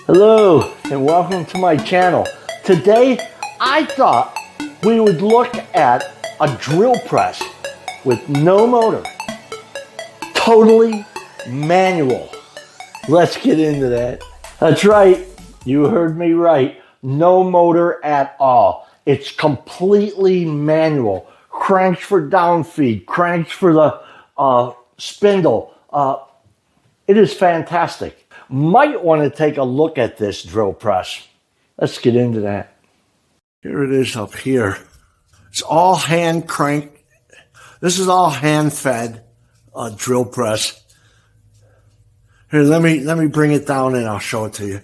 Hello and welcome to my channel. Today I thought we would look at a drill press with no motor, totally manual. Let's get into that. That's right, you heard me right, no motor at all. It's completely manual. Cranks for downfeed, cranks for the spindle. It is fantastic. Might want to take a look at this drill press. Let's get into that. Here it is up here. It's all hand crank. This is all hand fed drill press. Here, let me bring it down and I'll show it to you.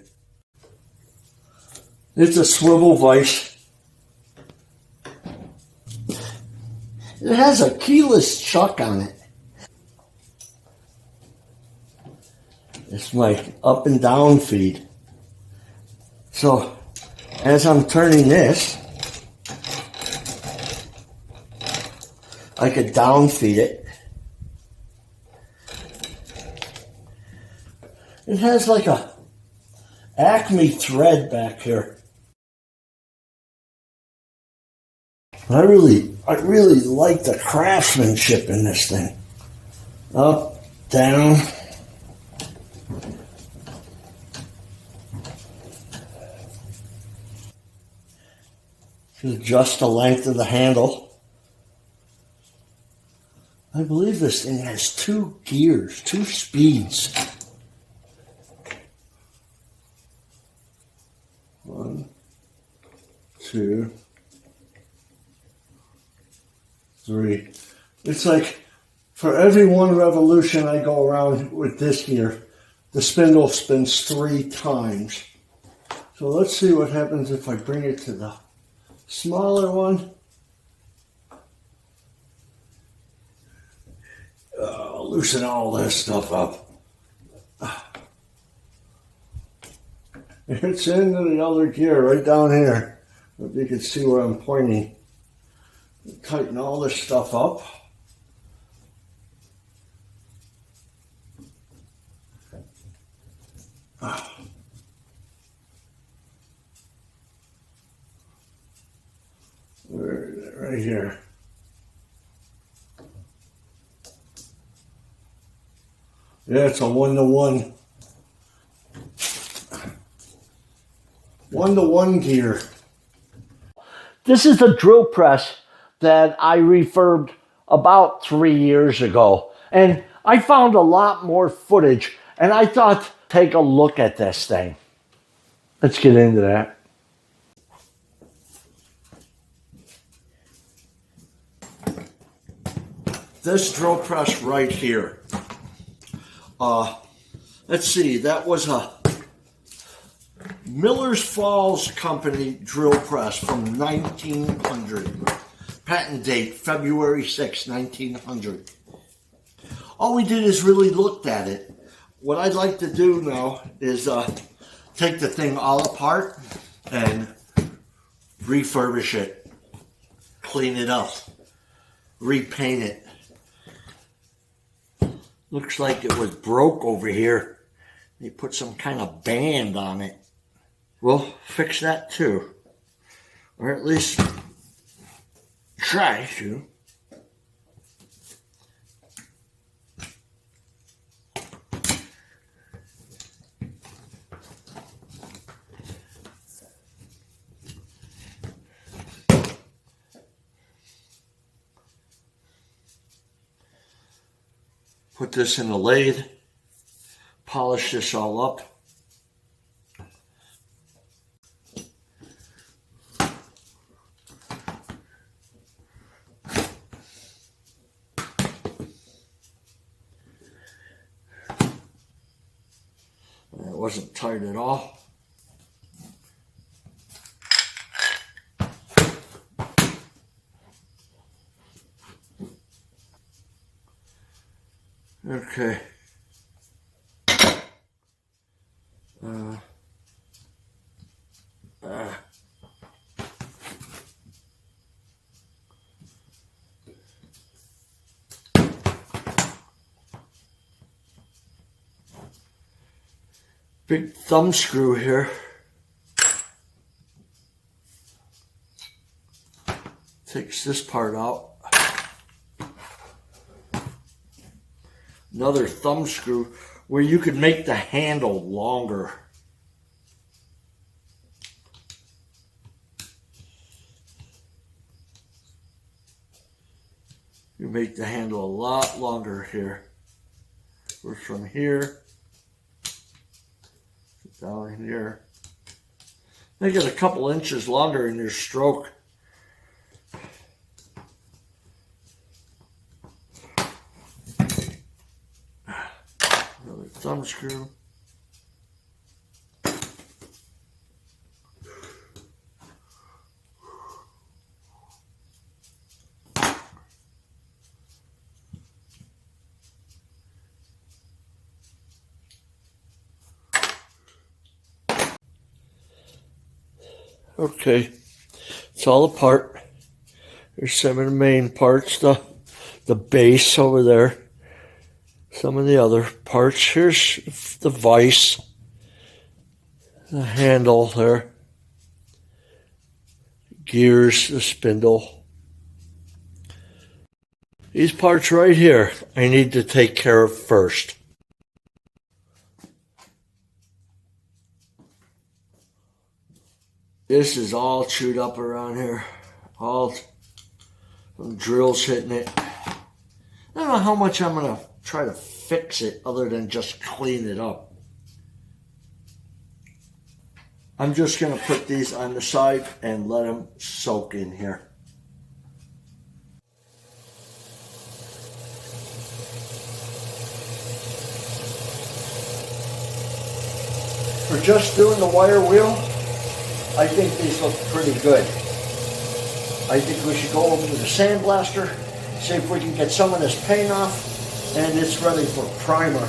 It's a swivel vise. It has a keyless chuck on it. It's my up and down feed. So as I'm turning this, I could down feed it. It has like a Acme thread back here. I really like the craftsmanship in this thing. Up, down. To adjust the length of the handle. I believe this thing has 2 gears, 2 speeds. 1, 2, 3. It's like for every 1 revolution I go around with this gear, the spindle spins 3 times. So let's see what happens if I bring it to the smaller one. Loosen all this stuff up. It's into the other gear right down here. If you can see where I'm pointing. Tighten all this stuff up. Right here. Yeah, it's a 1-to-1. 1-to-1 gear. This is the drill press that I refurbed about 3 years ago. And I found a lot more footage and I thought, take a look at this thing. Let's get into that. This drill press right here. Let's see, that was a Miller's Falls Company drill press from 1900. Patent date, February 6, 1900. All we did is really looked at it. What I'd like to do now is take the thing all apart and refurbish it, clean it up, repaint it. Looks like it was broke over here. They put some kind of band on it. We'll fix that too. Or at least try to. Put this in the lathe, polish this all up. That wasn't tight at all. Okay. big thumb screw here. Takes this part out. Another thumb screw where you could make the handle longer. You make the handle a lot longer here. We're from here down here. Make it a couple inches longer in your stroke. Another thumb screw. Okay, it's all apart. There's some of the main parts, the base over there. Some of the other parts. Here's the vise, the handle there, gears, the spindle. These parts right here, I need to take care of first. This is all chewed up around here. All from drills hitting it. I don't know how much I'm going to try to fix it other than just clean it up. I'm just going to put these on the side and let them soak in here. For just doing the wire wheel, I think these look pretty good. I think we should go over to the sandblaster, see if we can get some of this paint off, and it's ready for primer.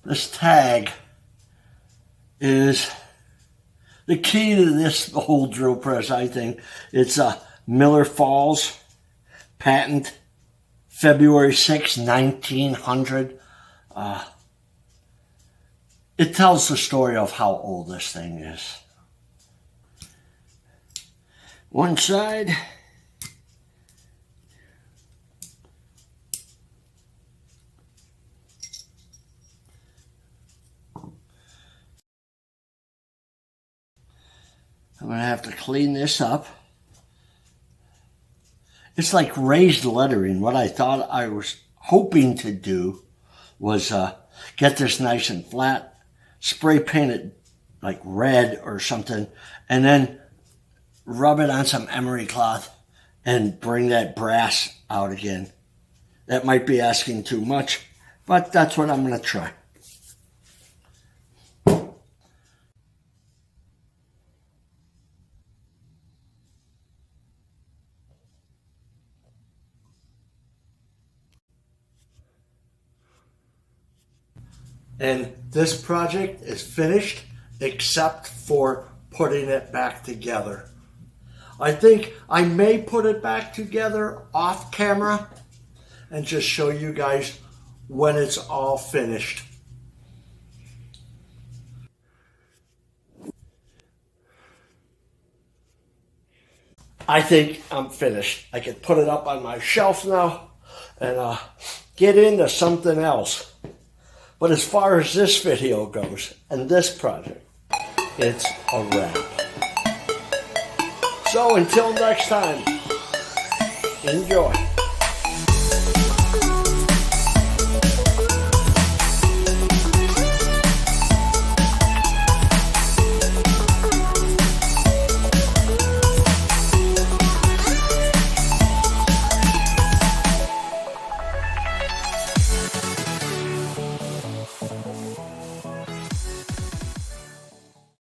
This tag is the key to this whole drill press, I think. It's a Miller Falls patent, February 6, 1900. It tells the story of how old this thing is. One side. I'm going to have to clean this up. It's like raised lettering. What I thought I was hoping to do was get this nice and flat, spray paint it like red or something, and then rub it on some emery cloth and bring that brass out again. That might be asking too much, but that's what I'm going to try. And this project is finished except for putting it back together. I think I may put it back together off camera and just show you guys when it's all finished. I think I'm finished. I can put it up on my shelf now and get into something else. But as far as this video goes, and this project, it's a wrap. So until next time, enjoy.